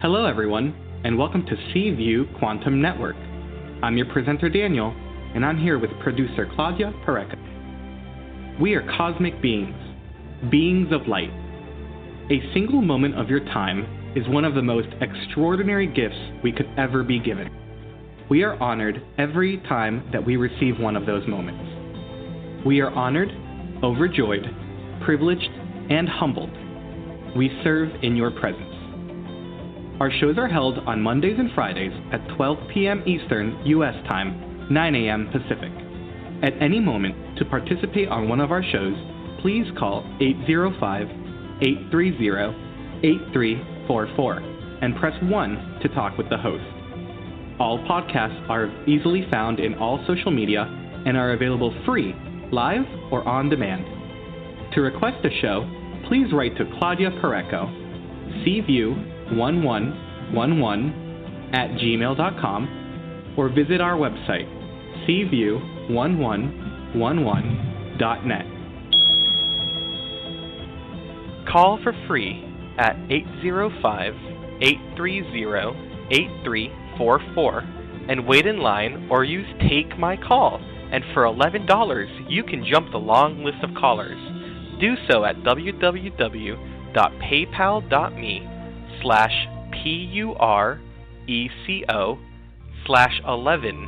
Hello everyone, and welcome to Seaview Quantum Network. I'm your presenter Daniel, and I'm here with producer Claudia Pareca. We are cosmic beings, beings of light. A single moment of your time is one of the most extraordinary gifts we could ever be given. We are honored every time that we receive one of those moments. We are honored, overjoyed, privileged, and humbled. We serve in your presence. Our shows are held on Mondays and Fridays at 12 p.m. Eastern U.S. time, 9 a.m. Pacific. At any moment, to participate on one of our shows, please call 805-830-8344 and press 1 to talk with the host. All podcasts are easily found in all social media and are available free, live, or on demand. To request a show, please write to Claudia Pareco, cview1111@gmail.com, or visit our website, cview1111.net. Call for free at 805-830-8344 and wait in line or use Take My Call, and for $11 you can jump the long list of callers. Do so at www.paypal.me/PURECO/11,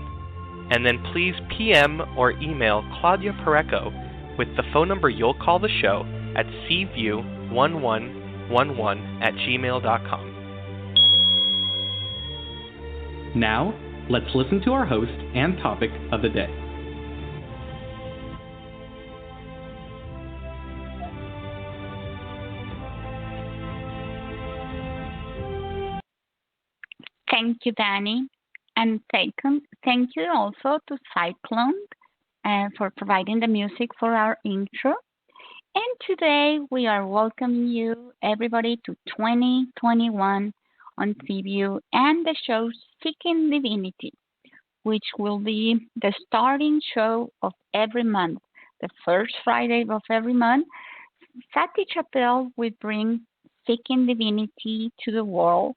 and then please PM or email Claudia Pareco with the phone number you'll call the show at cview1111@gmail.com. Now, let's listen to our host and topic of the day. Thank you, Danny, and thank you also to Cyclone for providing the music for our intro. And today we are welcoming you, everybody, to 2021 on CView and the show Seeking Divinity, which will be the starting show of every month. The first Friday of every month, Sati Chappelle will bring Seeking Divinity to the world.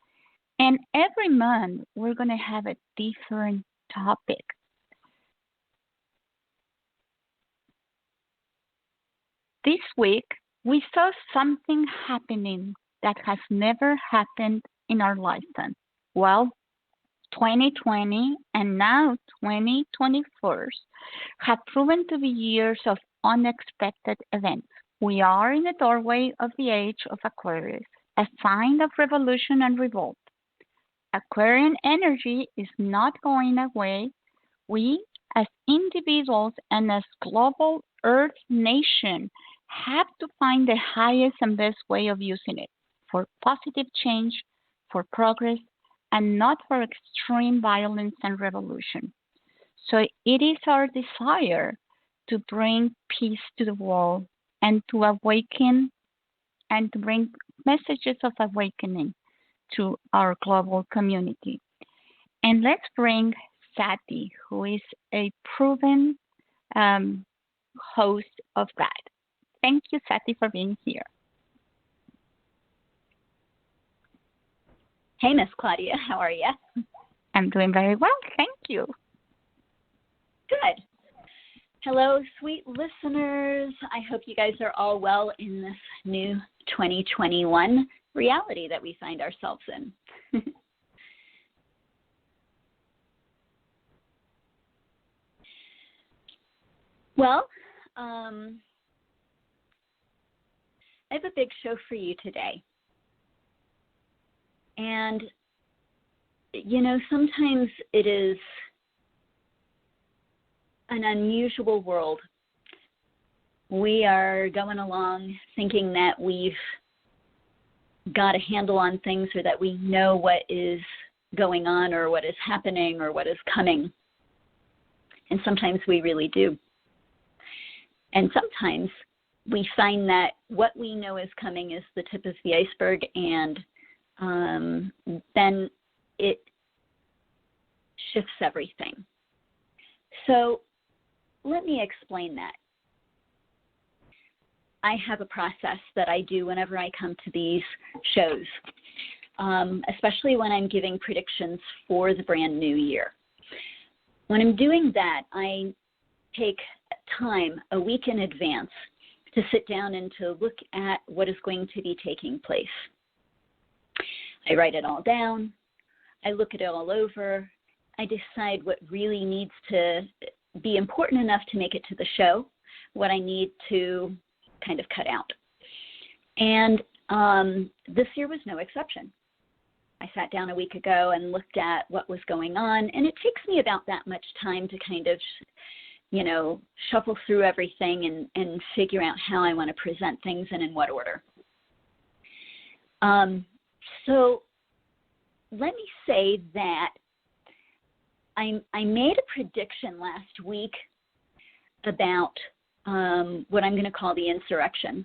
And every month, we're going to have a different topic. This week, we saw something happening that has never happened in our lifetime. Well, 2020 and now 2021 have proven to be years of unexpected events. We are in the doorway of the age of Aquarius, a sign of revolution and revolt. Aquarian energy is not going away. We, as individuals and as global Earth nation, have to find the highest and best way of using it for positive change, for progress, and not for extreme violence and revolution. So it is our desire to bring peace to the world and to awaken and to bring messages of awakening to our global community. And let's bring Sati, who is a proven host of that. Thank you, Sati, for being here. Hey, Miss Claudia, how are you? I'm doing very well, thank you. Good. Hello, sweet listeners. I hope you guys are all well in this new 2021 reality that we find ourselves in. Well, I have a big show for you today. And, you know, sometimes it is an unusual world. We are going along thinking that we've got a handle on things, or that we know what is going on or what is happening or what is coming. And sometimes we really do. And sometimes we find that what we know is coming is the tip of the iceberg, and then it shifts everything. So let me explain that. I have a process that I do whenever I come to these shows. especially when I'm giving predictions for the brand new year. When I'm doing that, I take time a week in advance to sit down and to look at what is going to be taking place. I write it all down. I look it all over. I decide what really needs to be important enough to make it to the show, what I need to kind of cut out. And this year was no exception. I sat down a week ago and looked at what was going on, and it takes me about that much time to kind of, shuffle through everything and figure out how I want to present things and in what order. So let me say that I made a prediction last week about what I'm going to call the insurrection,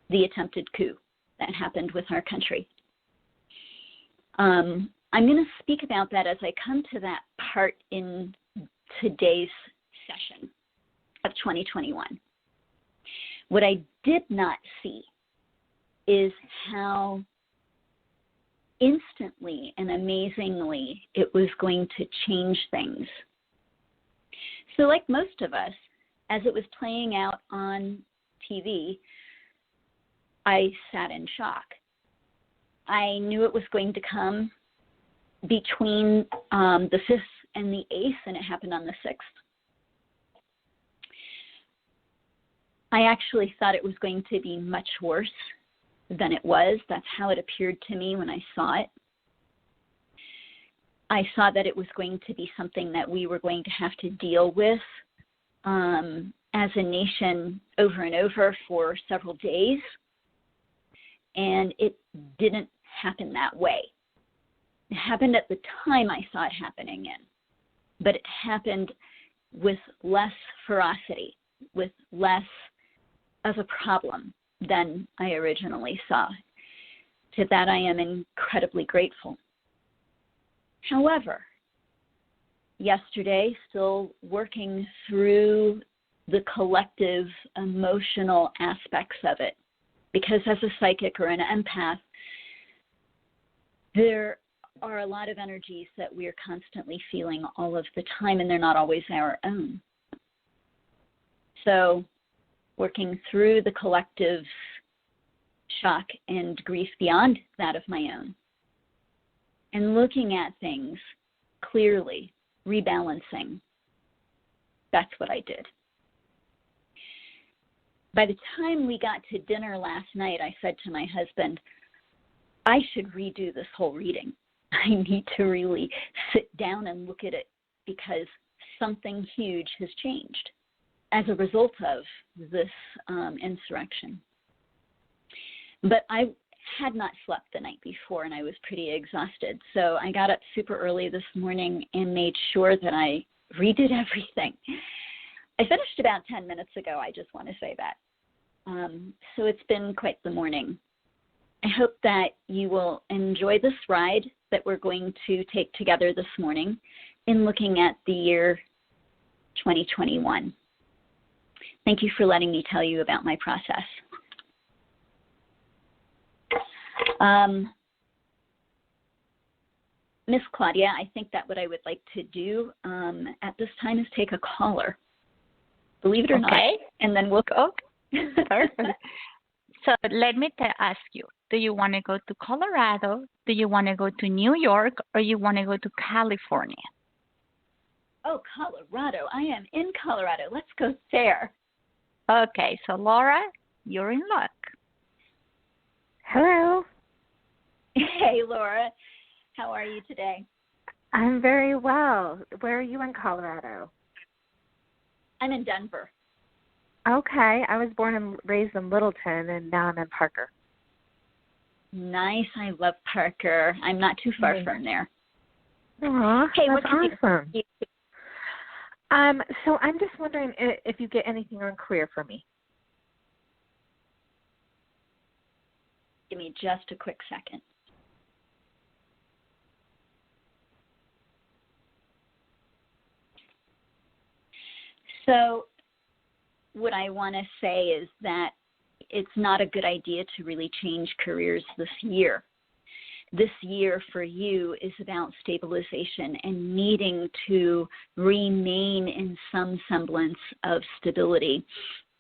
the attempted coup that happened with our country. I'm going to speak about that as I come to that part in today's session of 2021. What I did not see is how instantly and amazingly it was going to change things. So like most of us, as it was playing out on TV, I sat in shock. I knew it was going to come between the 5th and the 8th, and it happened on the 6th. I actually thought it was going to be much worse than it was. That's how it appeared to me when I saw it. I saw that it was going to be something that we were going to have to deal with as a nation over and over for several days. And it didn't happen that way. It happened at the time I saw it happening in, but it happened with less ferocity, with less of a problem than I originally saw. To that I am incredibly grateful. However, yesterday, still working through the collective emotional aspects of it, because as a psychic or an empath, there are a lot of energies that we're constantly feeling all of the time, and they're not always our own. So working through the collective shock and grief beyond that of my own, and looking at things clearly, rebalancing, that's what I did. By the time we got to dinner last night, I said to my husband, I should redo this whole reading. I need to really sit down and look at it because something huge has changed as a result of this insurrection. But I had not slept the night before, and I was pretty exhausted. So I got up super early this morning and made sure that I redid everything. I finished about 10 minutes ago, I just want to say that. So it's been quite the morning. I hope that you will enjoy this ride that we're going to take together this morning in looking at the year 2021. Thank you for letting me tell you about my process. Miss Claudia, I think that what I would like to do at this time is take a caller. Believe it or not, and then we'll go. Perfect. So let me ask you, do you want to go to Colorado, do you want to go to New York, or you want to go to California? Oh, Colorado. I am in Colorado. Let's go there. Okay, so Laura, you're in luck. Hello. Hey, Laura. How are you today? I'm very well. Where are you in Colorado? I'm in Denver. Okay. I was born and raised in Littleton, and now I'm in Parker. Nice. I love Parker. I'm not too far from there. Aw, hey, that's awesome. You? So I'm just wondering if you get anything on career for me. Give me just a quick second. So what I want to say is that it's not a good idea to really change careers this year. this year for you is about stabilization and needing to remain in some semblance of stability.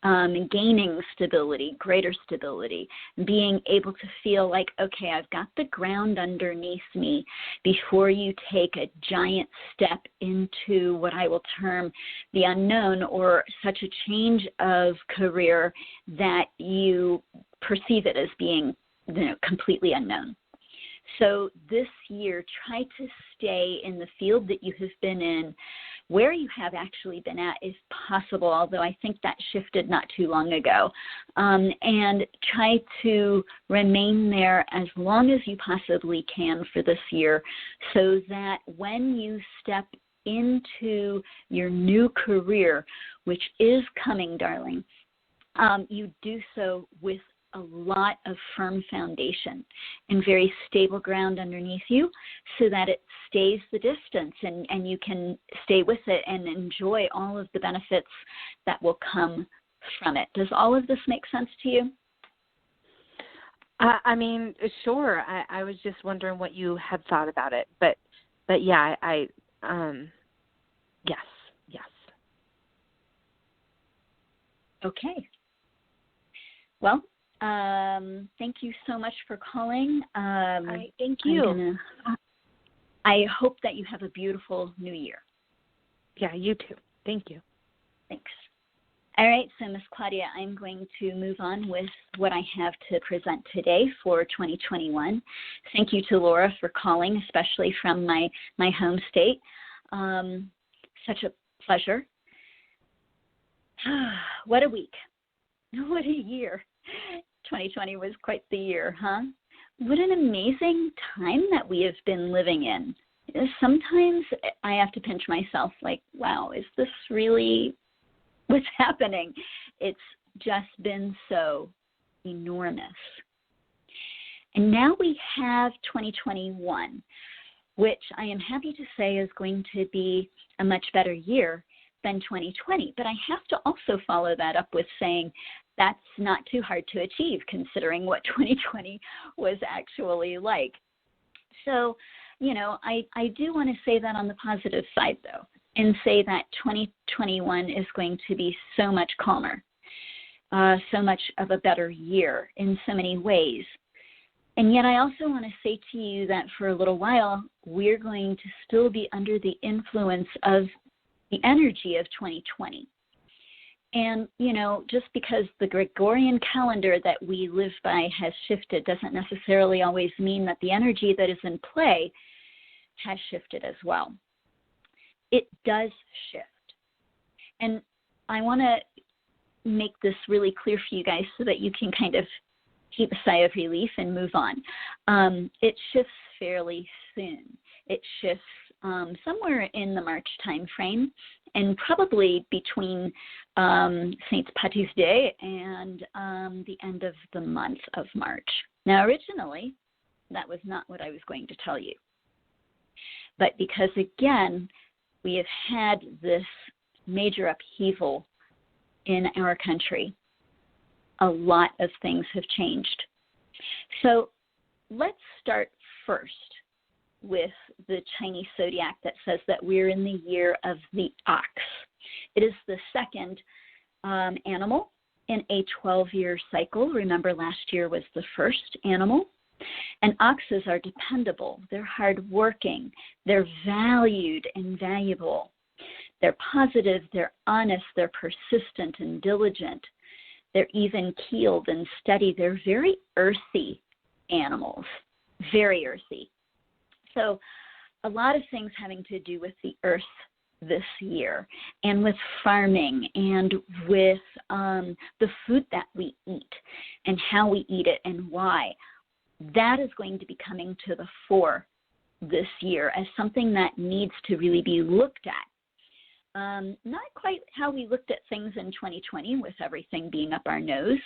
Gaining stability, greater stability, being able to feel like, okay, I've got the ground underneath me before you take a giant step into what I will term the unknown, or such a change of career that you perceive it as being, completely unknown. So this year, try to stay in the field that you have been in, where you have actually been at if possible, although I think that shifted not too long ago, and try to remain there as long as you possibly can for this year, so that when you step into your new career, which is coming, darling, you do so with a lot of firm foundation and very stable ground underneath you, so that it stays the distance and you can stay with it and enjoy all of the benefits that will come from it. Does all of this make sense to you? I mean, sure. I was just wondering what you had thought about it, but yeah, yes. Okay. Well, thank you so much for calling. Thank you. I hope that you have a beautiful new year. Yeah, you too. Thank you. Thanks. All right, so Miss Claudia, I'm going to move on with what I have to present today for 2021. Thank you to Laura for calling, especially from my home state. Such a pleasure. What a week. What a year. 2020 was quite the year, huh? What an amazing time that we have been living in. Sometimes I have to pinch myself like, wow, is this really what's happening? It's just been so enormous. And now we have 2021, which I am happy to say is going to be a much better year than 2020. But I have to also follow that up with saying that's not too hard to achieve, considering what 2020 was actually like. So, I do want to say that on the positive side, though, and say that 2021 is going to be so much calmer, so much of a better year in so many ways. And yet I also want to say to you that for a little while, we're going to still be under the influence of the energy of 2020. And, just because the Gregorian calendar that we live by has shifted doesn't necessarily always mean that the energy that is in play has shifted as well. It does shift. And I want to make this really clear for you guys so that you can kind of keep a sigh of relief and move on. It shifts fairly soon. It shifts somewhere in the March time frame, and probably between St. Patty's Day and the end of the month of March. Now, originally, that was not what I was going to tell you. But because, again, we have had this major upheaval in our country, a lot of things have changed. So let's start first with the Chinese zodiac that says that we're in the year of the ox. It is the second animal in a 12-year cycle. Remember, last year was the first animal. And oxes are dependable. They're hardworking. They're valued and valuable. They're positive. They're honest. They're persistent and diligent. They're even-keeled and steady. They're very earthy animals, very earthy. So a lot of things having to do with the earth this year, and with farming, and with the food that we eat and how we eat it and why. That is going to be coming to the fore this year as something that needs to really be looked at. Not quite how we looked at things in 2020 with everything being up our nose,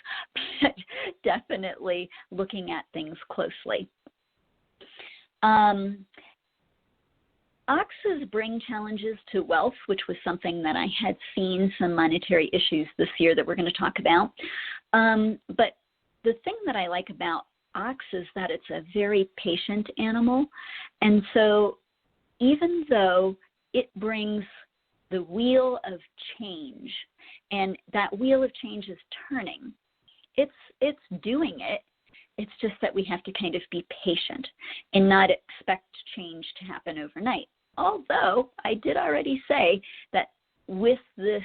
but definitely looking at things closely. Oxes bring challenges to wealth, which was something that I had seen some monetary issues this year that we're going to talk about. But the thing that I like about ox is that it's a very patient animal. And so even though it brings the wheel of change, and that wheel of change is turning, it's doing it. It's just that we have to kind of be patient and not expect change to happen overnight. Although I did already say that with this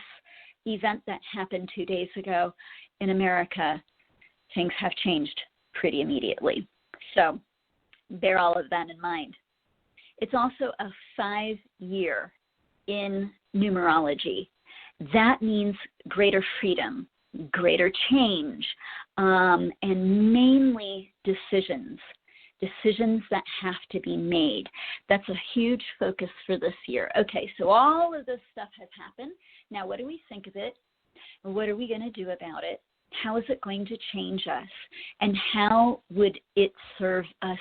event that happened 2 days ago in America, things have changed pretty immediately. So bear all of that in mind. It's also a 5-year in numerology. That means greater freedom, greater change, and mainly decisions that have to be made. That's a huge focus for this year. Okay, so all of this stuff has happened. Now, what do we think of it? What are we going to do about it? How is it going to change us? And how would it serve us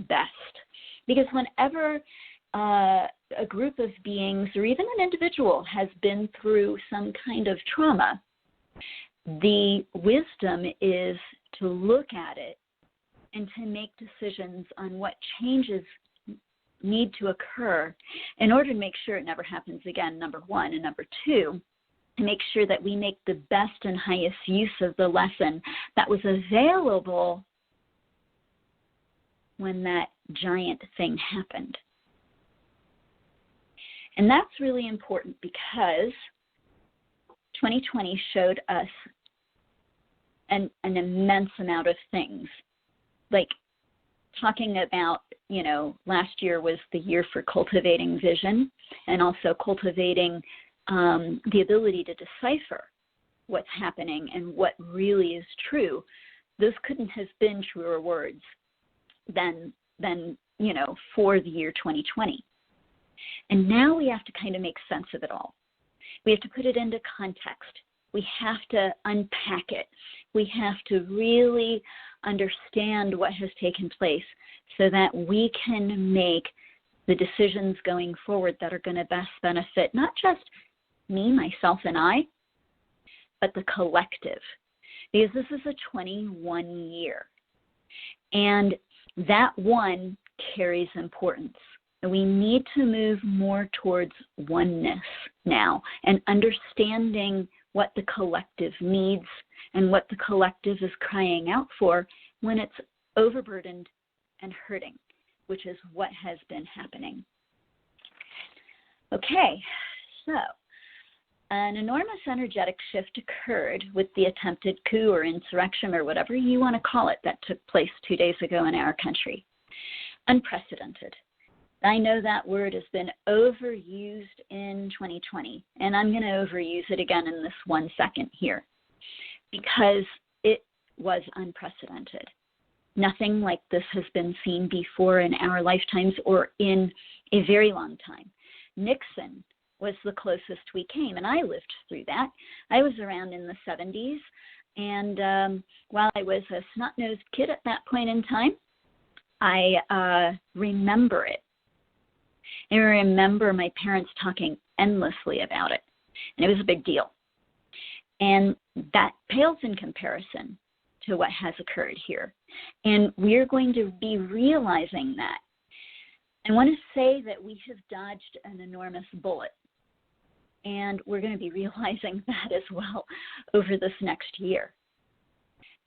best? Because whenever a group of beings or even an individual has been through some kind of trauma, the wisdom is to look at it and to make decisions on what changes need to occur in order to make sure it never happens again, number one. And number two, to make sure that we make the best and highest use of the lesson that was available when that giant thing happened. And that's really important because 2020 showed us an immense amount of things. Like talking about, last year was the year for cultivating vision and also cultivating the ability to decipher what's happening and what really is true. Those couldn't have been truer words than for the year 2020. And now we have to kind of make sense of it all. We have to put it into context. We have to unpack it. We have to really understand what has taken place so that we can make the decisions going forward that are going to best benefit not just me, myself, and I, but the collective. Because this is a 21 year. And that one carries importance. And we need to move more towards oneness now and understanding what the collective needs and what the collective is crying out for when it's overburdened and hurting, which is what has been happening. Okay, so an enormous energetic shift occurred with the attempted coup or insurrection or whatever you want to call it that took place 2 days ago in our country. Unprecedented. I know that word has been overused in 2020, and I'm going to overuse it again in this 1 second here because it was unprecedented. Nothing like this has been seen before in our lifetimes or in a very long time. Nixon was the closest we came, and I lived through that. I was around in the 70s, and while I was a snot-nosed kid at that point in time, I remember it. I remember my parents talking endlessly about it, and it was a big deal. And that pales in comparison to what has occurred here. And we're going to be realizing that. I want to say that we have dodged an enormous bullet, and we're going to be realizing that as well over this next year.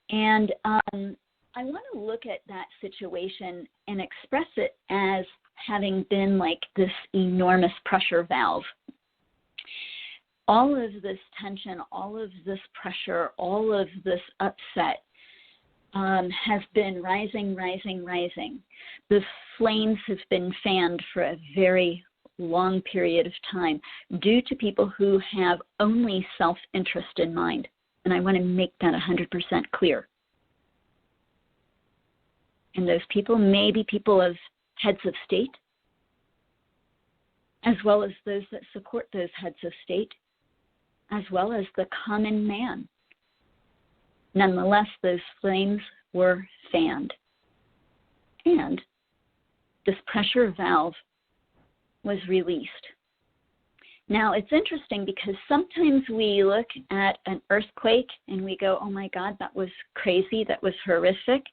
And I want to look at that situation and express it as having been like this enormous pressure valve. All of this tension, all of this pressure, all of this upset has been rising. The flames have been fanned for a very long period of time due to people who have only self-interest in mind. And I want to make that 100% clear. And those people may be people of heads of state, as well as those that support those heads of state, as well as the common man. Nonetheless, those flames were fanned. And this pressure valve was released. Now, it's interesting because sometimes we look at an earthquake and we go, oh my God, that was crazy, that was horrific.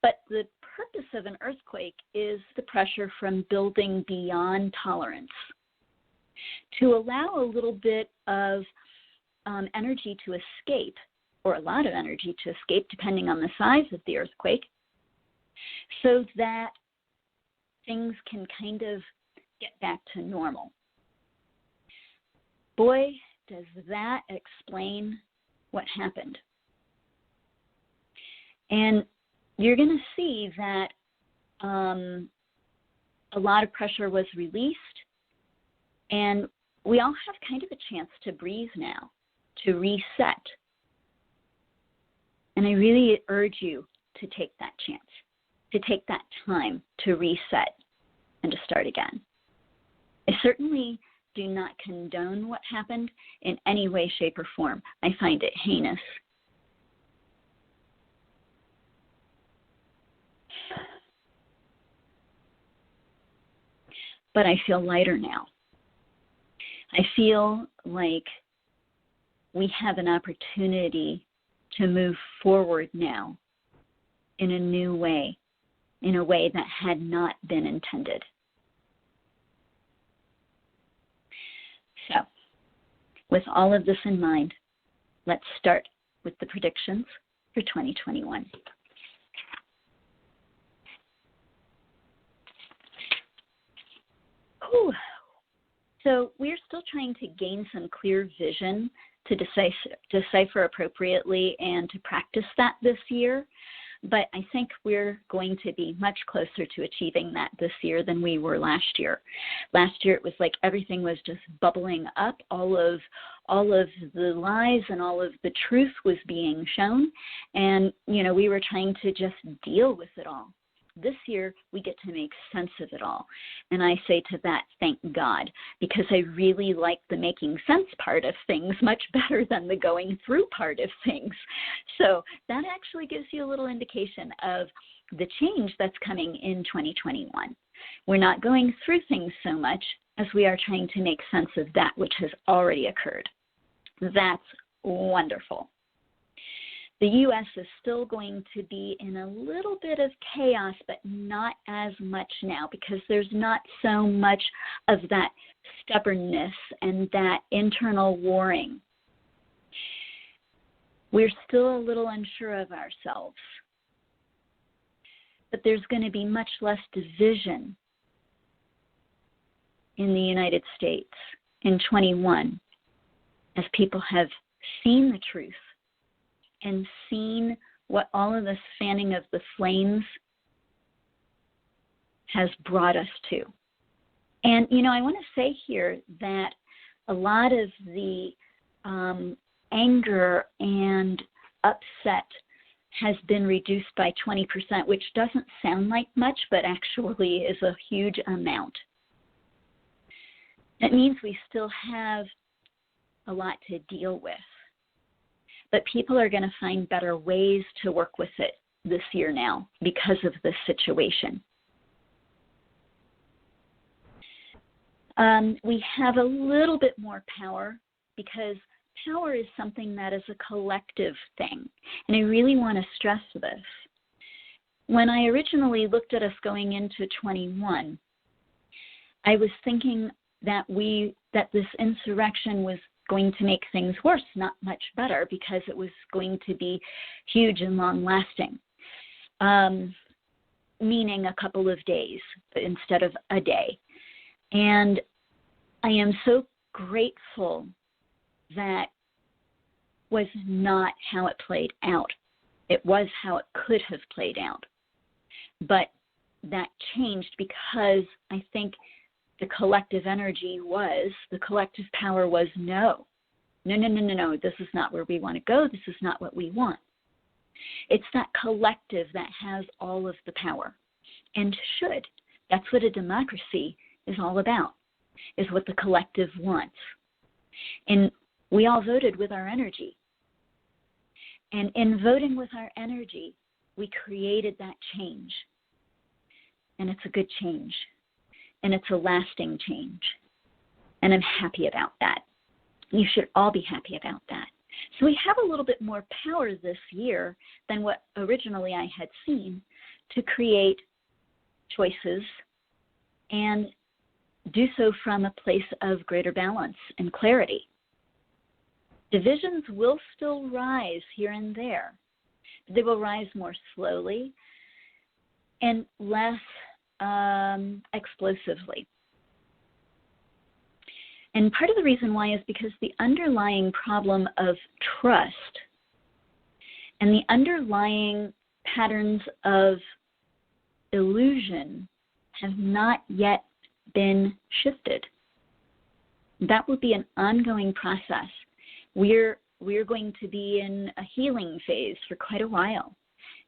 But the purpose of an earthquake is the pressure from building beyond tolerance, to allow a little bit of energy to escape, or a lot of energy to escape, depending on the size of the earthquake, so that things can kind of get back to normal. Boy, does that explain what happened. And you're going to see that a lot of pressure was released, and we all have kind of a chance to breathe now, to reset. And I really urge you to take that chance, to take that time to reset and to start again. I certainly do not condone what happened in any way, shape, or form. I find it heinous. But I feel lighter now. I feel like we have an opportunity to move forward now in a new way, in a way that had not been intended. So, with all of this in mind, let's start with the predictions for 2021. Whew. So we're still trying to gain some clear vision to decipher appropriately and to practice that this year. But I think we're going to be much closer to achieving that this year than we were last year. Last year it was like everything was just bubbling up. All of the lies and all of the truth was being shown. And, we were trying to just deal with it all. This year, we get to make sense of it all. And I say to that, thank God, because I really like the making sense part of things much better than the going through part of things. So that actually gives you a little indication of the change that's coming in 2021. We're not going through things so much as we are trying to make sense of that which has already occurred. That's wonderful. The U.S. is still going to be in a little bit of chaos, but not as much now because there's not so much of that stubbornness and that internal warring. We're still a little unsure of ourselves, but there's going to be much less division in the United States in 21 as people have seen the truth and seen what all of this fanning of the flames has brought us to. And, I want to say here that a lot of the anger and upset has been reduced by 20%, which doesn't sound like much, but actually is a huge amount. It means we still have a lot to deal with. But people are going to find better ways to work with it this year now because of this situation. We have a little bit more power because power is something that is a collective thing. And I really want to stress this. When I originally looked at us going into 21, I was thinking that this insurrection was going to make things worse, not much better, because it was going to be huge and long-lasting, meaning a couple of days instead of a day. And I am so grateful that was not how it played out. It was how it could have played out. But that changed because I think the collective energy the collective power was no, this is not where we want to go. This is not what we want. It's that collective that has all of the power and should. That's what a democracy is all about, is what the collective wants. And we all voted with our energy. And in voting with our energy, we created that change. And it's a good change. And it's a lasting change. And I'm happy about that. You should all be happy about that. So we have a little bit more power this year than what originally I had seen to create choices and do so from a place of greater balance and clarity. Divisions will still rise here and there. They will rise more slowly and less explosively. And part of the reason why is because the underlying problem of trust and the underlying patterns of illusion have not yet been shifted. That will be an ongoing process. We're going to be in a healing phase for quite a while,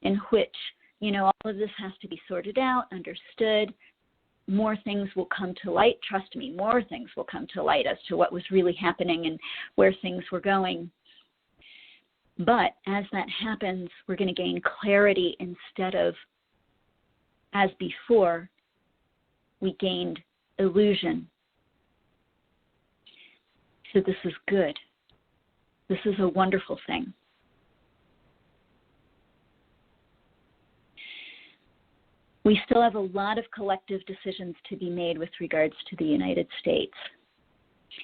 in which, all of this has to be sorted out, understood. More things will come to light. Trust me, more things will come to light as to what was really happening and where things were going. But as that happens, we're going to gain clarity instead of, as before, we gained illusion. So this is good. This is a wonderful thing. We still have a lot of collective decisions to be made with regards to the United States.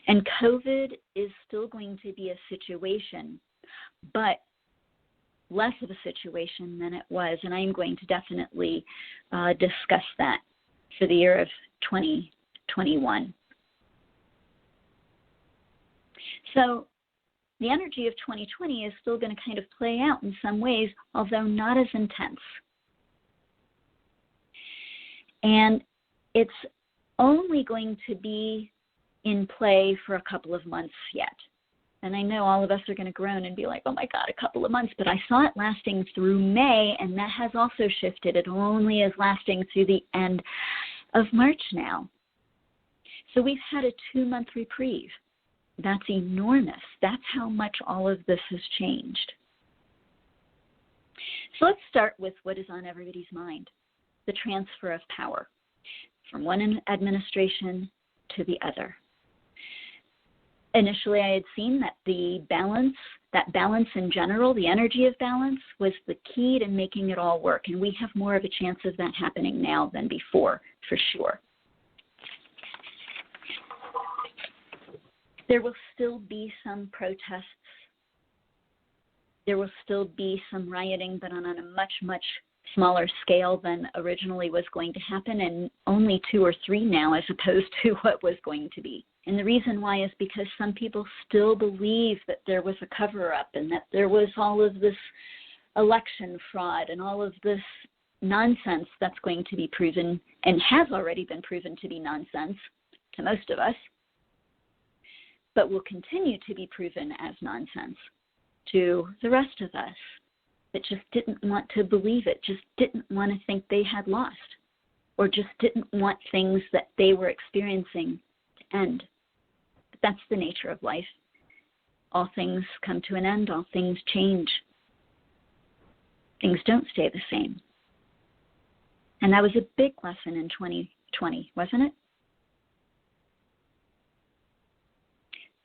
And COVID is still going to be a situation, but less of a situation than it was. And I'm going to definitely discuss that for the year of 2021. So the energy of 2020 is still going to kind of play out in some ways, although not as intense. And it's only going to be in play for a couple of months yet. And I know all of us are going to groan and be like, oh my God, a couple of months. But I saw it lasting through May, and that has also shifted. It only is lasting through the end of March now. So we've had a 2-month reprieve. That's enormous. That's how much all of this has changed. So let's start with what is on everybody's mind, the transfer of power from one administration to the other. Initially, I had seen that that balance in general, the energy of balance, was the key to making it all work. And we have more of a chance of that happening now than before, for sure. There will still be some protests. There will still be some rioting, but on a much, much smaller scale than originally was going to happen, and only 2 or 3 now as opposed to what was going to be. And the reason why is because some people still believe that there was a cover-up and that there was all of this election fraud and all of this nonsense that's going to be proven and has already been proven to be nonsense to most of us, but will continue to be proven as nonsense to the rest of us that just didn't want to believe it, just didn't want to think they had lost, or just didn't want things that they were experiencing to end. But that's the nature of life. All things come to an end. All things change. Things don't stay the same. And that was a big lesson in 2020, wasn't it?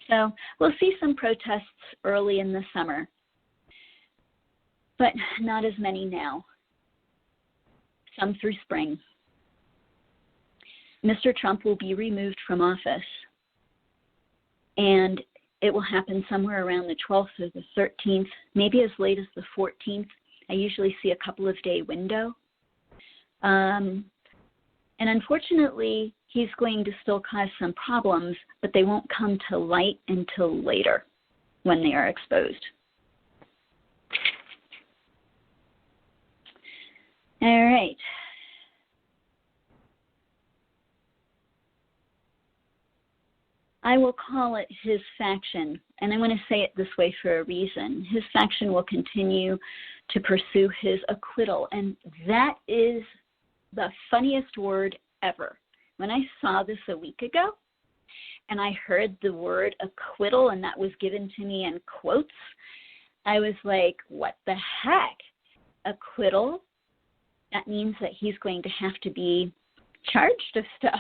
So we'll see some protests early in the summer, but not as many now. Some through spring. Mr. Trump will be removed from office, and it will happen somewhere around the 12th or the 13th, maybe as late as the 14th. I usually see a couple of day window. And unfortunately, he's going to still cause some problems, but they won't come to light until later when they are exposed. All right. I will call it his faction, and I want to say it this way for a reason. His faction will continue to pursue his acquittal, and that is the funniest word ever. When I saw this a week ago, and I heard the word acquittal, and that was given to me in quotes, I was like, what the heck? Acquittal? That means that he's going to have to be charged of stuff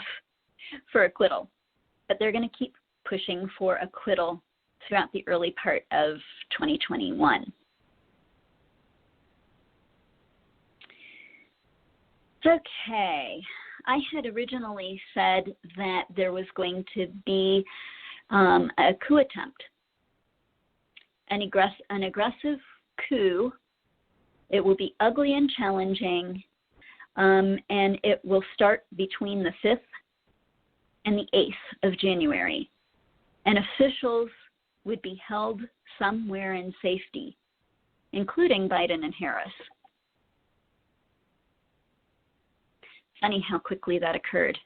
for acquittal. But they're going to keep pushing for acquittal throughout the early part of 2021. Okay, I had originally said that there was going to be a coup attempt, an aggressive coup. It will be ugly and challenging, and it will start between the 5th and the 8th of January. And officials would be held somewhere in safety, including Biden and Harris. Funny how quickly that occurred.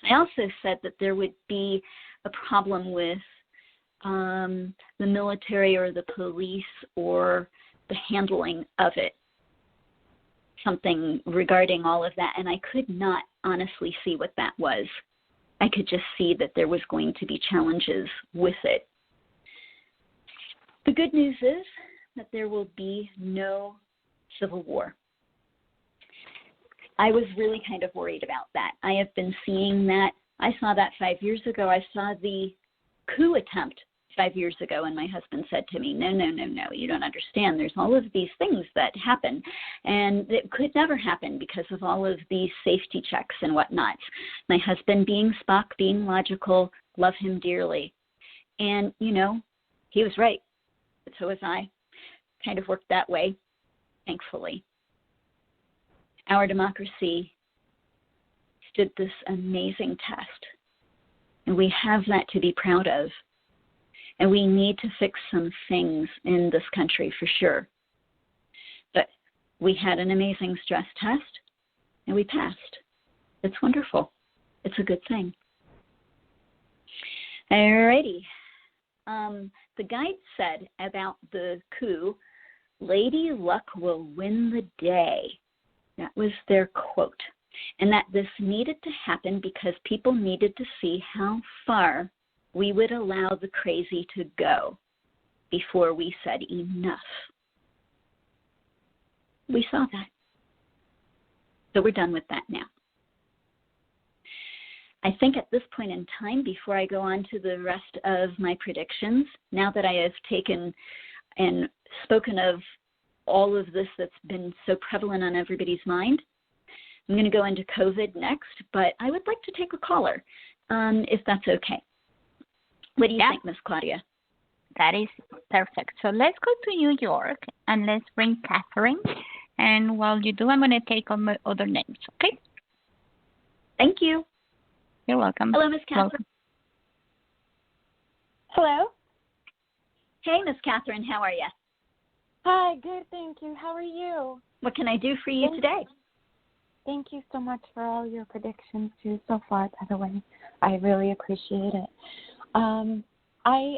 I also said that there would be a problem with the military or the police or the handling of it, something regarding all of that, and I could not honestly see what that was. I could just see that there was going to be challenges with it. The good news is that there will be no civil war. I was really kind of worried about that. I have been seeing that. I saw that 5 years ago. I saw the coup attempt 5 years ago, and my husband said to me, no, you don't understand. There's all of these things that happen, and it could never happen because of all of these safety checks and whatnot. My husband, being Spock, being logical, love him dearly. And, he was right. But so was I. Kind of worked that way, thankfully. Our democracy stood this amazing test, and we have that to be proud of. And we need to fix some things in this country for sure. But we had an amazing stress test, and we passed. It's wonderful. It's a good thing. Alrighty. The guide said about the coup, Lady Luck will win the day. That was their quote. And that this needed to happen because people needed to see how far we would allow the crazy to go before we said enough. We saw that. So we're done with that now. I think at this point in time, before I go on to the rest of my predictions, now that I have taken and spoken of all of this that's been so prevalent on everybody's mind, I'm going to go into COVID next, but I would like to take a caller, if that's okay. What do you think, Miss Claudia? That is perfect. So let's go to New York, and let's bring Catherine. And while you do, I'm going to take on my other names, okay? Thank you. You're welcome. Hello, Miss Catherine. Welcome. Hello. Hey, Miss Catherine, how are you? Hi, good, thank you. How are you? What can I do for you today? Thank you so much for all your predictions too so far, by the way. I really appreciate it.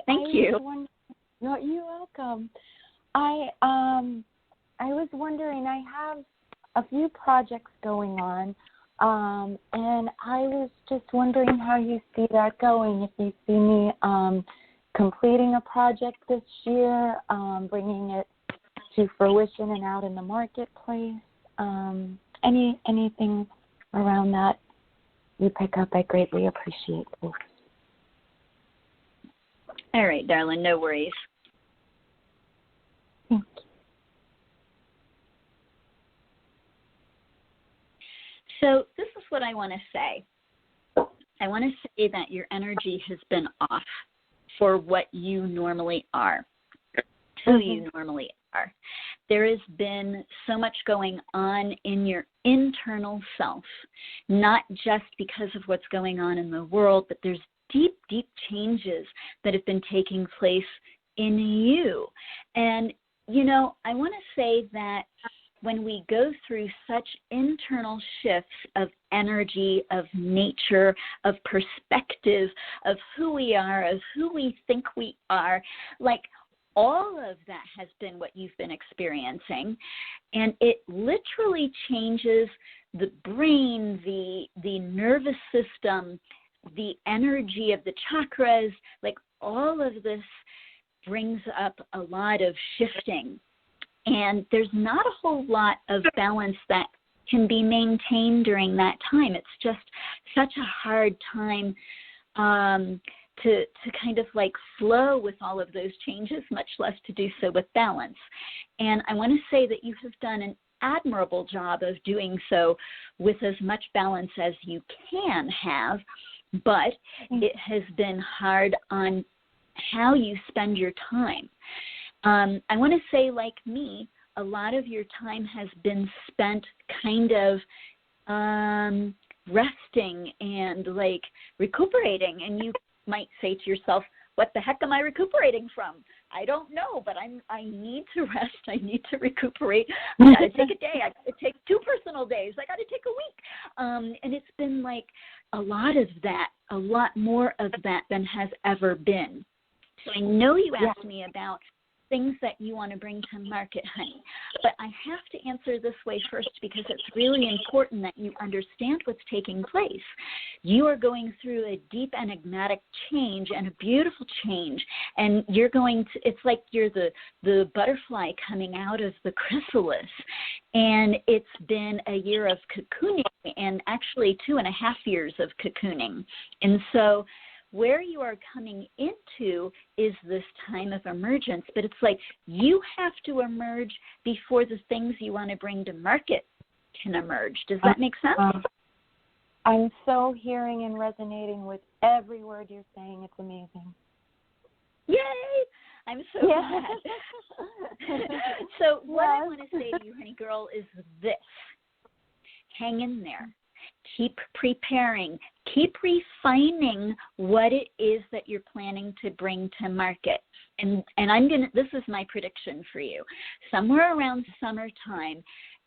Thank you. You're welcome. I was wondering, I have a few projects going on, and I was just wondering how you see that going. If you see me completing a project this year, bringing it to fruition and out in the marketplace, anything around that you pick up, I greatly appreciate it. All right, darling, no worries. Thank you. So this is what I want to say. I want to say that your energy has been off for what you normally are, who you normally are. There has been so much going on in your internal self, not just because of what's going on in the world, but there's deep, deep changes that have been taking place in you. And, I want to say that when we go through such internal shifts of energy, of nature, of perspective, of who we are, of who we think we are, like all of that has been what you've been experiencing. And it literally changes the brain, the nervous system, the energy of the chakras, like all of this brings up a lot of shifting. And there's not a whole lot of balance that can be maintained during that time. It's just such a hard time to kind of like flow with all of those changes, much less to do so with balance. And I want to say that you have done an admirable job of doing so with as much balance as you can have, but it has been hard on how you spend your time. I want to say, like me, a lot of your time has been spent kind of resting and like recuperating, and you might say to yourself, what the heck am I recuperating from? I don't know, but I need to rest. I need to recuperate. I got to take a day. I got to take 2 personal days. I got to take a week. And it's been like a lot of that, a lot more of that than has ever been. So I know you asked me about things that you want to bring to market, honey. But I have to answer this way first because it's really important that you understand what's taking place. You are going through a deep enigmatic change and a beautiful change, and you're going to, it's like you're the butterfly coming out of the chrysalis, and it's been a year of cocooning and actually 2.5 years of cocooning. And so where you are coming into is this time of emergence, but it's like you have to emerge before the things you want to bring to market can emerge. Does that make sense? I'm so hearing and resonating with every word you're saying. It's amazing. Yay! I'm so glad. So what I want to say to you, honey girl, is this. Hang in there. Keep preparing. Keep refining what it is that you're planning to bring to market. And this is my prediction for you. Somewhere around summertime,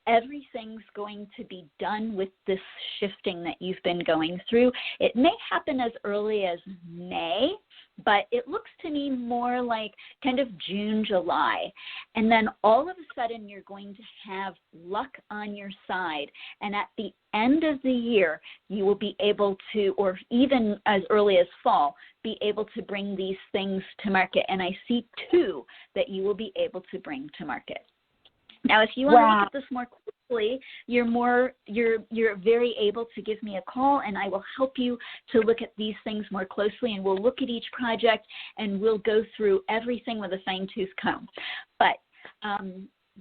everything's going to be done with this shifting that you've been going through. It may happen as early as May, but it looks to me more like kind of June, July. And then all of a sudden you're going to have luck on your side. And at the end of the year, you will be able to, or even as early as fall, be able to bring these things to market. And I see 2 that you will be able to bring to market. Now, if you want to look at this more closely, you're very able to give me a call, and I will help you to look at these things more closely, and we'll look at each project, and we'll go through everything with a fine-tooth comb. But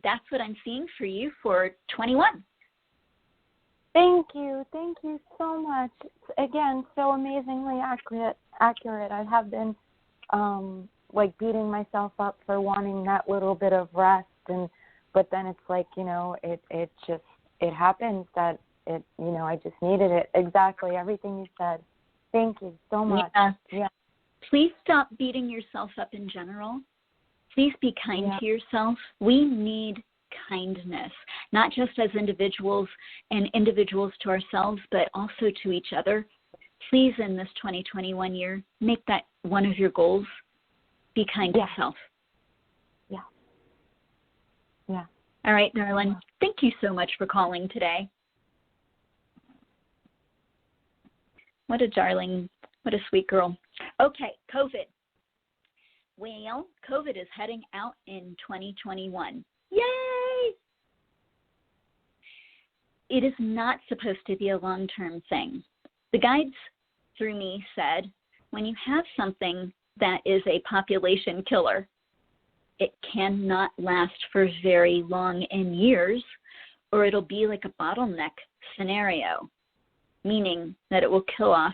that's what I'm seeing for you for 21. Thank you. Thank you so much. Again, so amazingly accurate. I have been like beating myself up for wanting that little bit of rest, but then it's like, it happens that I just needed it. Exactly. Everything you said. Thank you so much. Yeah. Please stop beating yourself up in general. Please be kind to yourself. We need kindness, not just as individuals and individuals to ourselves, but also to each other. Please, in this 2021 year, make that one of your goals. Be kind to yourself. Yeah. All right, darling. Thank you so much for calling today. What a darling, what a sweet girl. Okay, COVID. Well, COVID is heading out in 2021. Yay! It is not supposed to be a long-term thing. The guides through me said, when you have something that is a population killer, it cannot last for very long in years, or it'll be like a bottleneck scenario, meaning that it will kill off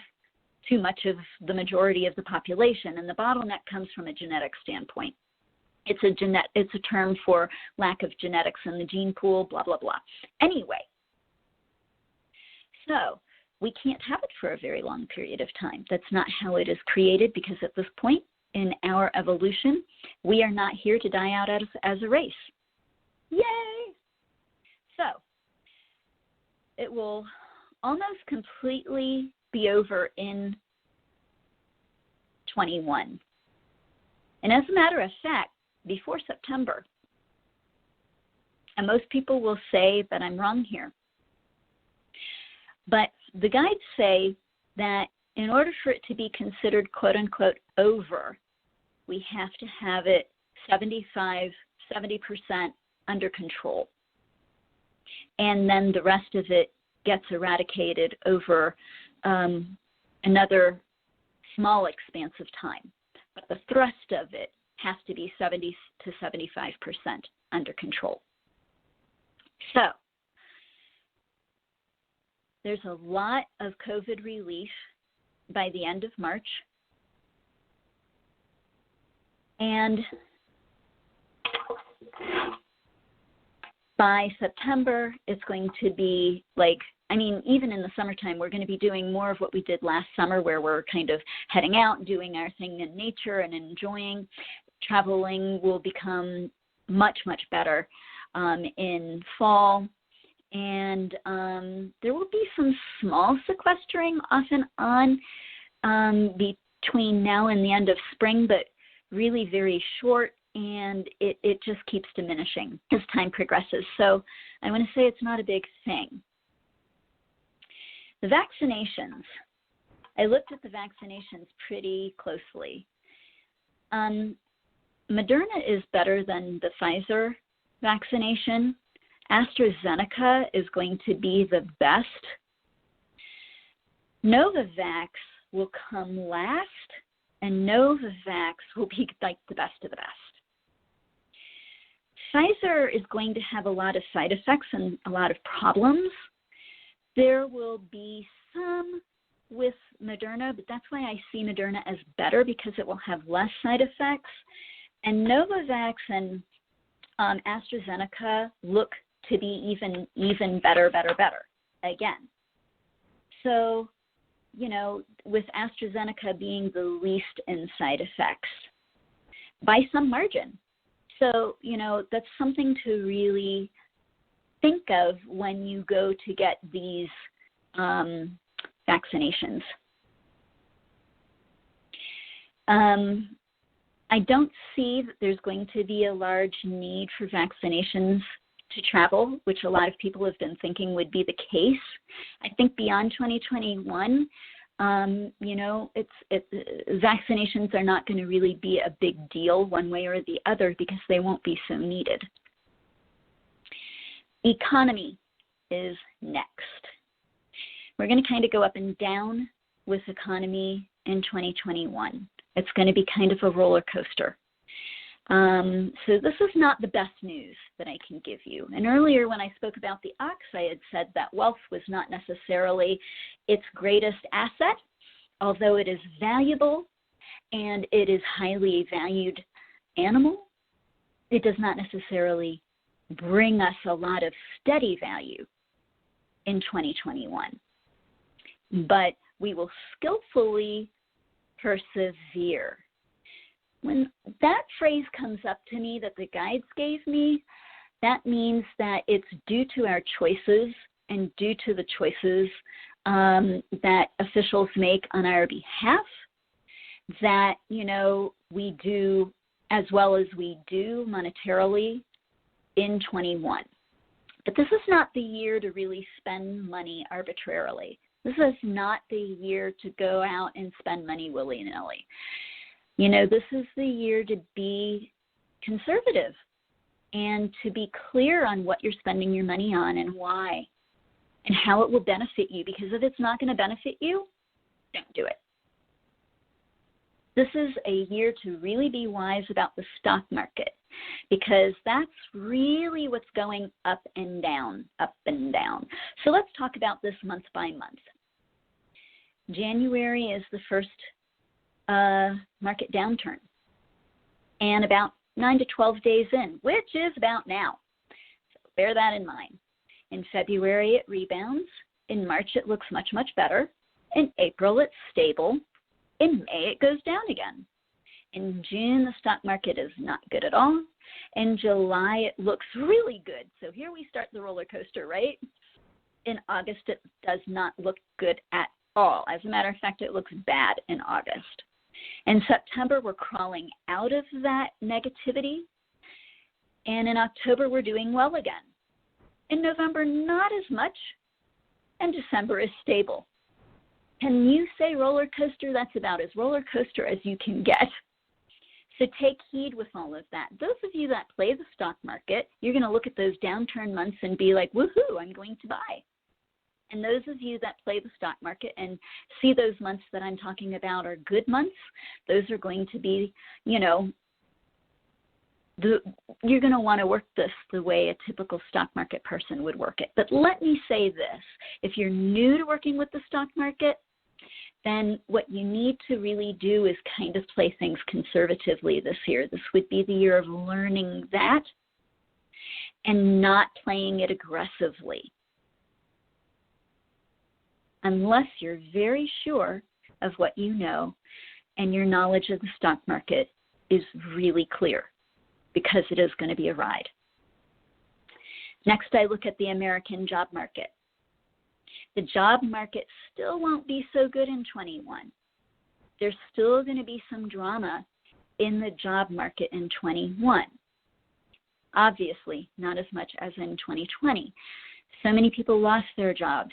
too much of the majority of the population. And the bottleneck comes from a genetic standpoint. It's a term for lack of genetics in the gene pool, blah, blah, blah. Anyway, so we can't have it for a very long period of time. That's not how it is created, because at this point in our evolution, we are not here to die out as a race. Yay! So it will almost completely be over in 21. And as a matter of fact, before September. And most people will say that I'm wrong here. But the guides say that in order for it to be considered quote-unquote over, we have to have it 70% under control. And then the rest of it gets eradicated over another small expanse of time. But the thrust of it has to be 70 to 75% under control. So there's a lot of COVID relief by the end of March. And by September, it's going to be like, I mean, even in the summertime, we're going to be doing more of what we did last summer, where we're kind of heading out and doing our thing in nature and enjoying. Traveling will become much, much better in fall. And there will be some small sequestering off and on between now and the end of spring, but really very short, and it just keeps diminishing as time progresses. So I want to say it's not a big thing. The vaccinations. I looked at the vaccinations pretty closely. Moderna is better than the Pfizer vaccination. AstraZeneca is going to be the best. Novavax will come last, and Novavax will be like the best of the best. Pfizer is going to have a lot of side effects and a lot of problems. There will be some with Moderna, but that's why I see Moderna as better, because it will have less side effects. And Novavax and AstraZeneca look to be even better again. So, you know, with AstraZeneca being the least in side effects by some margin. So, you know, that's something to really think of when you go to get these vaccinations. I don't see that there's going to be a large need for vaccinations to travel, which a lot of people have been thinking would be the case. I think beyond 2021, you know, vaccinations are not going to really be a big deal one way or the other, because they won't be so needed. Economy is next. We're going to kind of go up and down with economy in 2021. It's going to be kind of a roller coaster. So this is not the best news that I can give you. And earlier when I spoke about the ox, I had said that wealth was not necessarily its greatest asset, although it is valuable and it is highly valued animal. It does not necessarily bring us a lot of steady value in 2021. But we will skillfully persevere. When that phrase comes up to me that the guides gave me, that means that it's due to our choices and due to the choices that officials make on our behalf, that, you know, we do as well as we do monetarily in 21. But this is not the year to really spend money arbitrarily. This is not the year to go out and spend money willy-nilly. You know, this is the year to be conservative and to be clear on what you're spending your money on and why and how it will benefit you. Because if it's not going to benefit you, don't do it. This is a year to really be wise about the stock market, because that's really what's going up and down, up and down. So let's talk about this month by month. January is the first market downturn, and about 9 to 12 days in, which is about now. So bear that in mind. In February, it rebounds. In March, it looks much, much better. In April, it's stable. In May, it goes down again. In June, the stock market is not good at all. In July, it looks really good. So here we start the roller coaster, right? In August, it does not look good at all. As a matter of fact, it looks bad in August. In September, we're crawling out of that negativity. And in October, we're doing well again. In November, not as much. And December is stable. Can you say roller coaster? That's about as roller coaster as you can get. So take heed with all of that. Those of you that play the stock market, you're going to look at those downturn months and be like, woohoo, I'm going to buy. And those of you that play the stock market and see those months that I'm talking about are good months, those are going to be, you're going to want to work this the way a typical stock market person would work it. But let me say this. If you're new to working with the stock market, then what you need to really do is kind of play things conservatively this year. This would be the year of learning that and not playing it aggressively, unless you're very sure of what you know and your knowledge of the stock market is really clear, because it is going to be a ride. Next, I look at the American job market. The job market still won't be so good in 21. There's still going to be some drama in the job market in 21. Obviously, not as much as in 2020. So many people lost their jobs.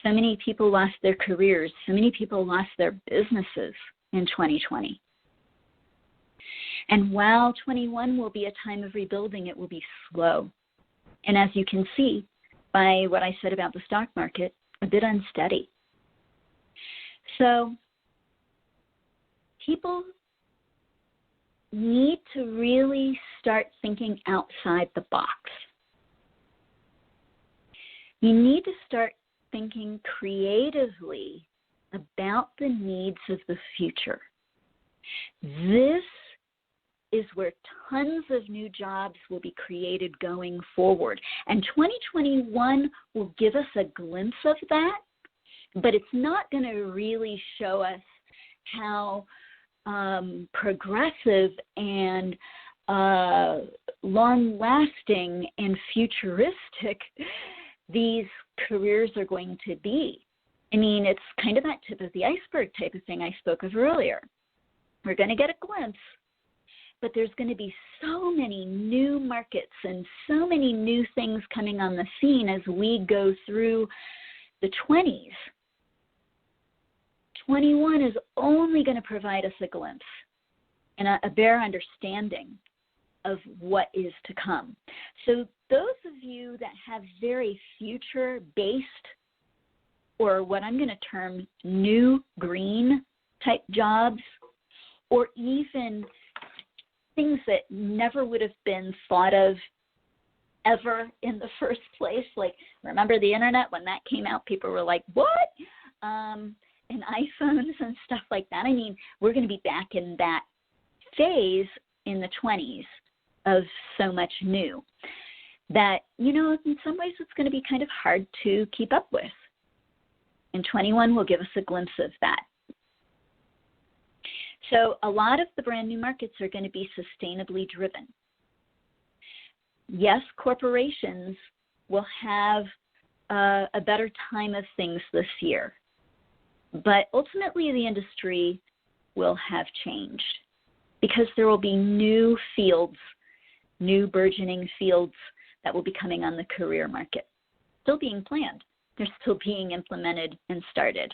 So many people lost their careers. So many people lost their businesses in 2020. And while 21 will be a time of rebuilding, it will be slow. And as you can see by what I said about the stock market, a bit unsteady. So people need to really start thinking outside the box. You need to start thinking creatively about the needs of the future. This is where tons of new jobs will be created going forward. And 2021 will give us a glimpse of that, but it's not going to really show us how progressive and long-lasting and futuristic these careers are going to be. I mean, it's kind of that tip of the iceberg type of thing I spoke of earlier. We're going to get a glimpse, but there's going to be so many new markets and so many new things coming on the scene as we go through the 20s. 21 is only going to provide us a glimpse and a bare understanding of what is to come. So those of you that have very future-based, or what I'm going to term new green type jobs, or even things that never would have been thought of ever in the first place. Like, remember the internet? When that came out, people were like, what? And iPhones and stuff like that. I mean, we're going to be back in that phase in the 20s of so much new that, in some ways it's going to be kind of hard to keep up with. And 21 will give us a glimpse of that. So a lot of the brand new markets are going to be sustainably driven. Yes, corporations will have a better time of things this year, but ultimately the industry will have changed because there will be new fields, new burgeoning fields that will be coming on the career market. Still being planned. They're still being implemented and started.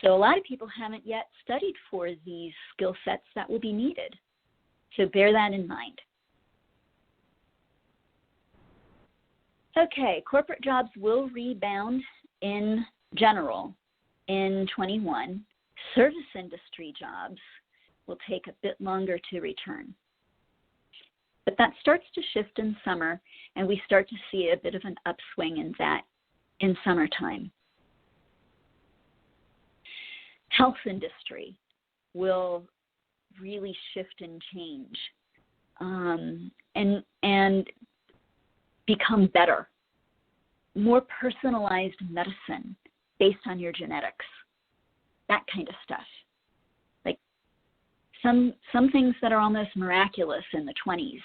So a lot of people haven't yet studied for these skill sets that will be needed. So bear that in mind. Okay, corporate jobs will rebound in general in 21. Service industry jobs will take a bit longer to return. But that starts to shift in summer, and we start to see a bit of an upswing in that in summertime. Health industry will really shift and change and become better, more personalized medicine based on your genetics, that kind of stuff. Like some things that are almost miraculous in the 20s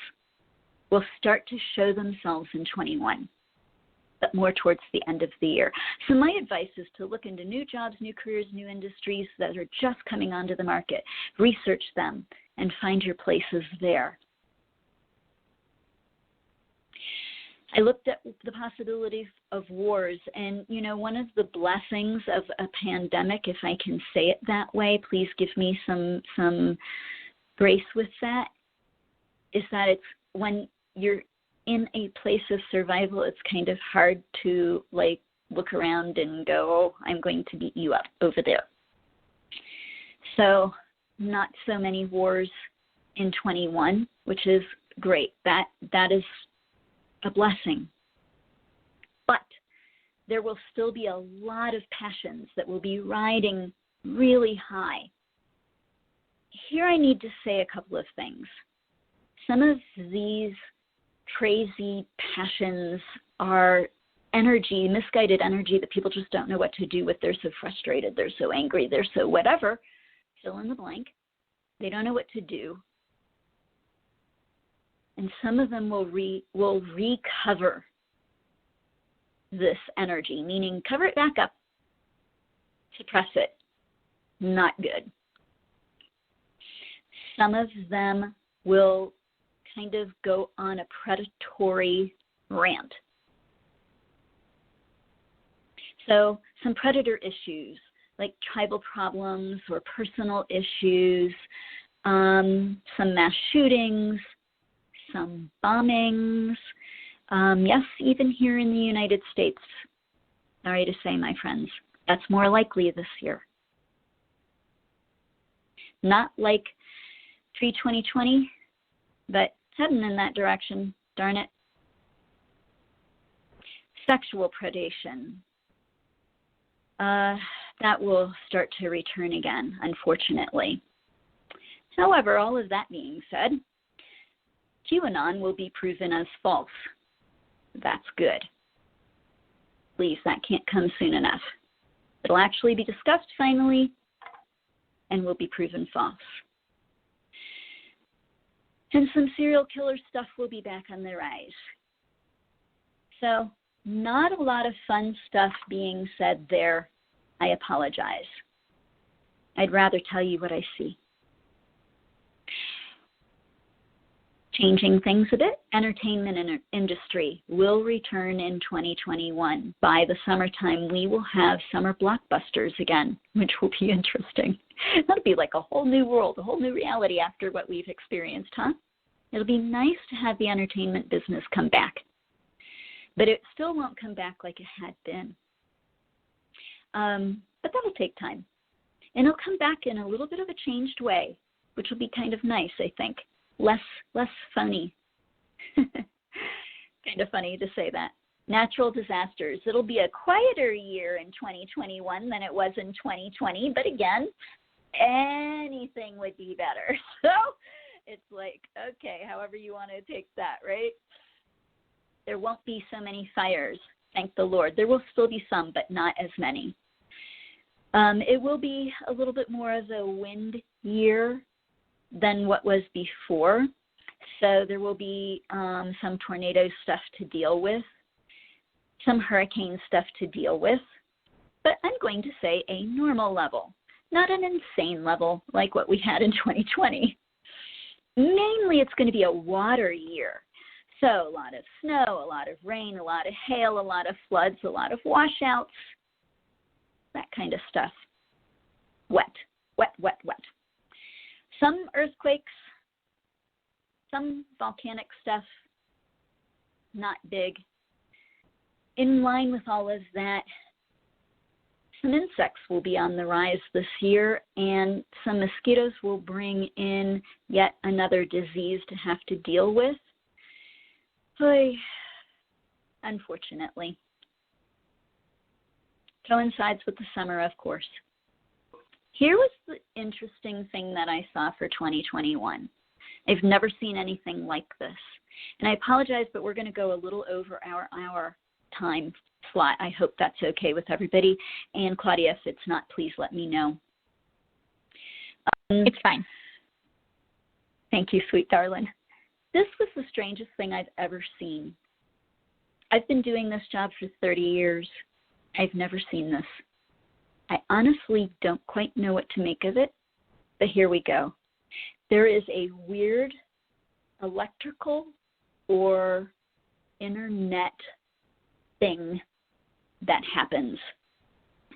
will start to show themselves in 21. But more towards the end of the year. So my advice is to look into new jobs, new careers, new industries that are just coming onto the market. Research them and find your places there. I looked at the possibilities of wars, and, one of the blessings of a pandemic, if I can say it that way, please give me some grace with that, is that it's when you're in a place of survival, it's kind of hard to like look around and go, oh, I'm going to beat you up over there. So not so many wars in 21, which is great. That is a blessing. But there will still be a lot of passions that will be riding really high. Here I need to say a couple of things. Some of these crazy passions are energy, misguided energy that people just don't know what to do with. They're so frustrated, they're so angry, they're so whatever, fill in the blank. They don't know what to do. And some of them will recover this energy, meaning cover it back up, suppress it. Not good. Some of them will kind of go on a predatory rant. So some predator issues like tribal problems or personal issues, some mass shootings, some bombings, yes, even here in the United States. Sorry to say, my friends, that's more likely this year. Not like pre-2020, but heading in that direction, darn it. Sexual predation. That will start to return again, unfortunately. However, all of that being said, QAnon will be proven as false. That's good. Please, that can't come soon enough. It'll actually be discussed finally and will be proven false. And some serial killer stuff will be back on the rise. So, not a lot of fun stuff being said there. I apologize. I'd rather tell you what I see. Changing things a bit, entertainment industry will return in 2021. By the summertime, we will have summer blockbusters again, which will be interesting. That'll be like a whole new world, a whole new reality after what we've experienced, huh? It'll be nice to have the entertainment business come back. But it still won't come back like it had been. But that'll take time. And it'll come back in a little bit of a changed way, which will be kind of nice, I think. Less phony. Kind of funny to say that. Natural disasters. It'll be a quieter year in 2021 than it was in 2020. But again, anything would be better. So it's like, okay, however you want to take that, right? There won't be so many fires, thank the Lord. There will still be some, but not as many. It will be a little bit more of a wind year than what was before. So there will be some tornado stuff to deal with, some hurricane stuff to deal with, but I'm going to say a normal level, not an insane level like what we had in 2020. Mainly it's going to be a water year. So a lot of snow, a lot of rain, a lot of hail, a lot of floods, a lot of washouts, that kind of stuff. Wet, wet, wet, wet. Some earthquakes, some volcanic stuff, not big. In line with all of that, some insects will be on the rise this year, and some mosquitoes will bring in yet another disease to have to deal with. Unfortunately. Coincides with the summer, of course. Here was the interesting thing that I saw for 2021. I've never seen anything like this. And I apologize, but we're going to go a little over our hour time slot. I hope that's okay with everybody. And Claudia, if it's not, please let me know. It's fine. Thank you, sweet darling. This was the strangest thing I've ever seen. I've been doing this job for 30 years. I've never seen this. I honestly don't quite know what to make of it, but here we go. There is a weird electrical or internet thing that happens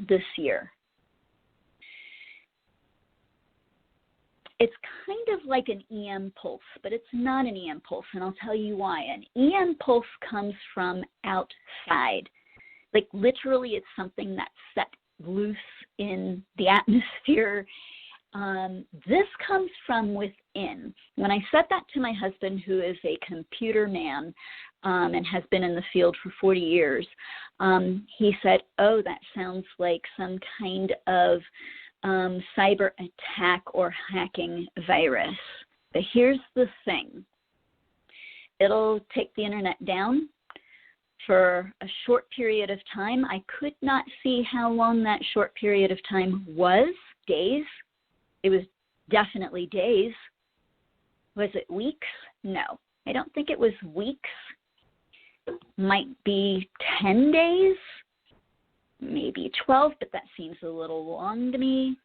this year. It's kind of like an EM pulse, but it's not an EM pulse, and I'll tell you why. An EM pulse comes from outside. Like literally it's something that's set loose in the atmosphere. This comes from within. When I said that to my husband, who is a computer man and has been in the field for 40 years, he said, oh, that sounds like some kind of cyber attack or hacking virus. But here's the thing. It'll take the internet down for a short period of time. I could not see how long that short period of time was. Days. It was definitely days. Was it weeks? No. I don't think it was weeks. Might be 10 days, maybe 12, but that seems a little long to me.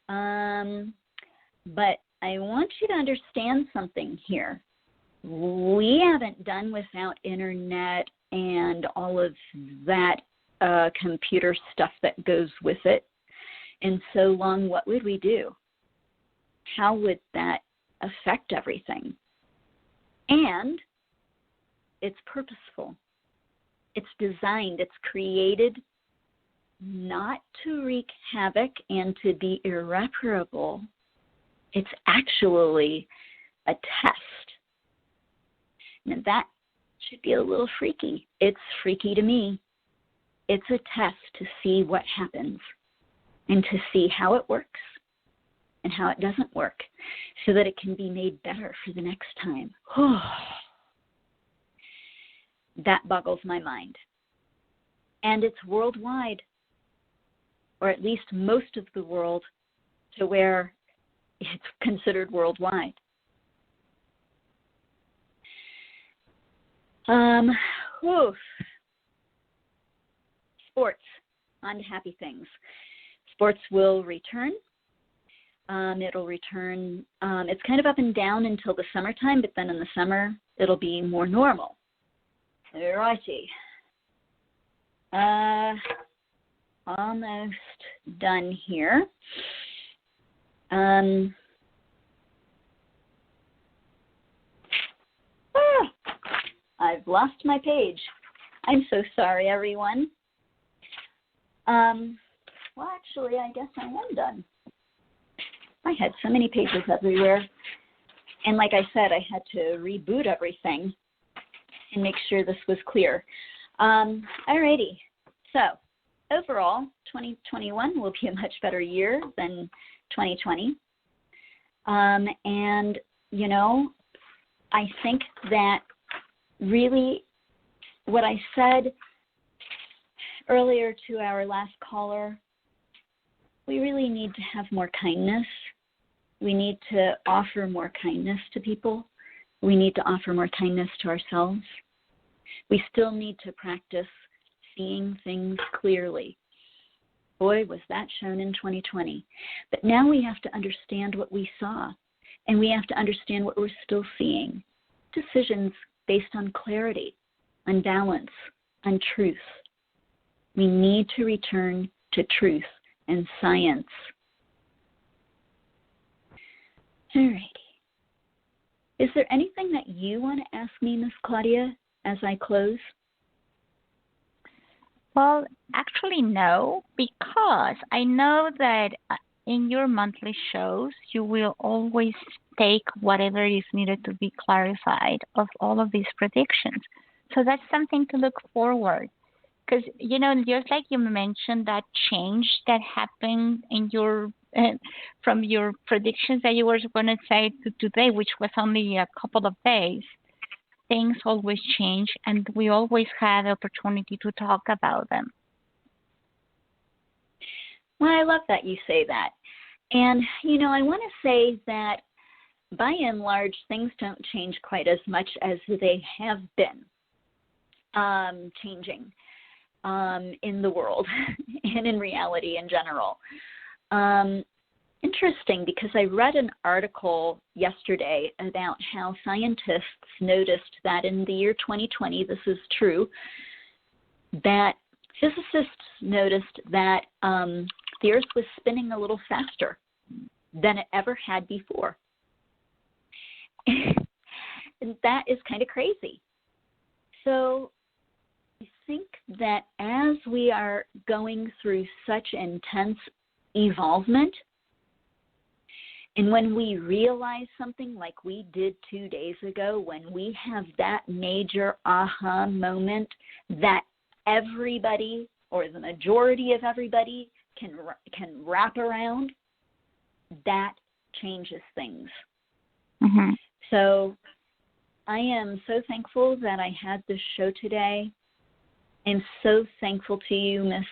But I want you to understand something here. We haven't done without internet and all of that computer stuff that goes with it. And so long, what would we do? How would that affect everything? And it's purposeful. It's designed. It's created not to wreak havoc and to be irreparable. It's actually a test. And that should be a little freaky. It's freaky to me. It's a test to see what happens and to see how it works and how it doesn't work so that it can be made better for the next time. That boggles my mind. And it's worldwide, or at least most of the world, to where it's considered worldwide. Sports, on to happy things. Sports will return. It'll return. It's kind of up and down until the summertime, but then in the summer, it'll be more normal. Righty. Almost done here. I've lost my page. I'm so sorry, everyone. Well, actually, I guess I am done. I had so many pages everywhere. And like I said, I had to reboot everything and make sure this was clear. Alrighty. So, overall, 2021 will be a much better year than 2020. And, you know, I think that really what I said earlier to our last caller, we really need to have more kindness. We need to offer more kindness to people. We need to offer more kindness to ourselves. We still need to practice seeing things clearly. Boy, was that shown in 2020. But now we have to understand what we saw, and we have to understand what we're still seeing. Decisions based on clarity, on balance, on truth. We need to return to truth and science. Alrighty. Is there anything that you want to ask me, Miss Claudia, as I close? Well, actually, no, because I know that in your monthly shows, you will always take whatever is needed to be clarified of all of these predictions. So that's something to look forward. Because, you know, just like you mentioned, that change that happened in your from your predictions that you were going to say to today, which was only a couple of days, things always change, and we always have the opportunity to talk about them. Well, I love that you say that. And, you know, I want to say that by and large, things don't change quite as much as they have been changing in the world and in reality in general. Interesting, because I read an article yesterday about how scientists noticed that in the year 2020, this is true, that physicists noticed that the Earth was spinning a little faster than it ever had before. And that is kind of crazy. So I think that as we are going through such intense evolvement, and when we realize something like we did 2 days ago, when we have that major aha moment that everybody or the majority of everybody can wrap around, that changes things. Mm-hmm. So I am so thankful that I had this show today. I'm so thankful to you, Miss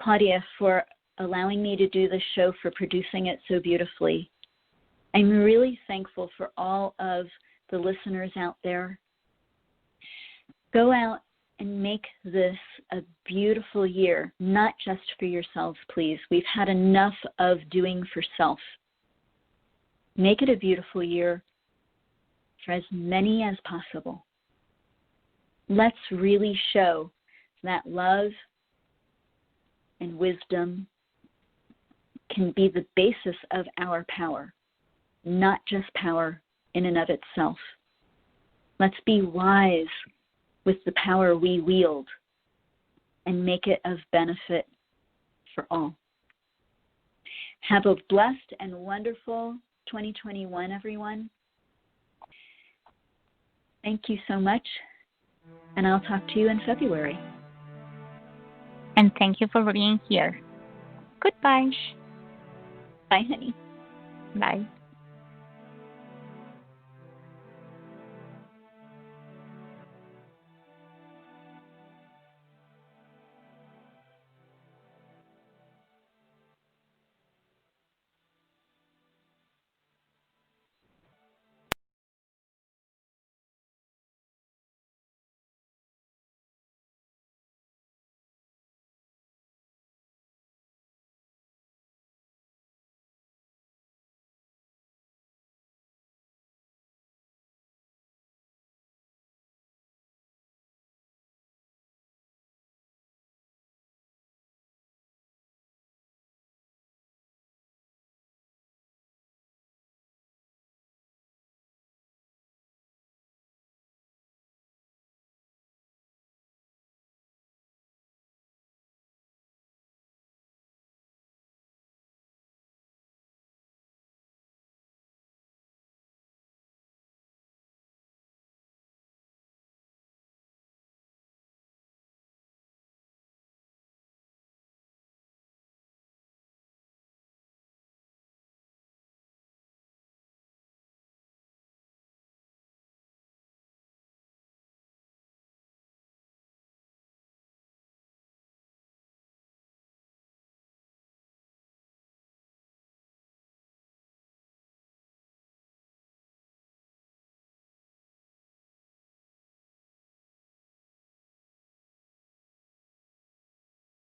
Claudia, for allowing me to do this show, for producing it so beautifully. I'm really thankful for all of the listeners out there. Go out and make this a beautiful year, not just for yourselves, please. We've had enough of doing for self. Make it a beautiful year for as many as possible. Let's really show that love and wisdom can be the basis of our power, not just power in and of itself. Let's be wise with the power we wield and make it of benefit for all. Have a blessed and wonderful 2021, everyone. Thank you so much, and I'll talk to you in February. And thank you for being here. Goodbye. Bye, honey. Bye.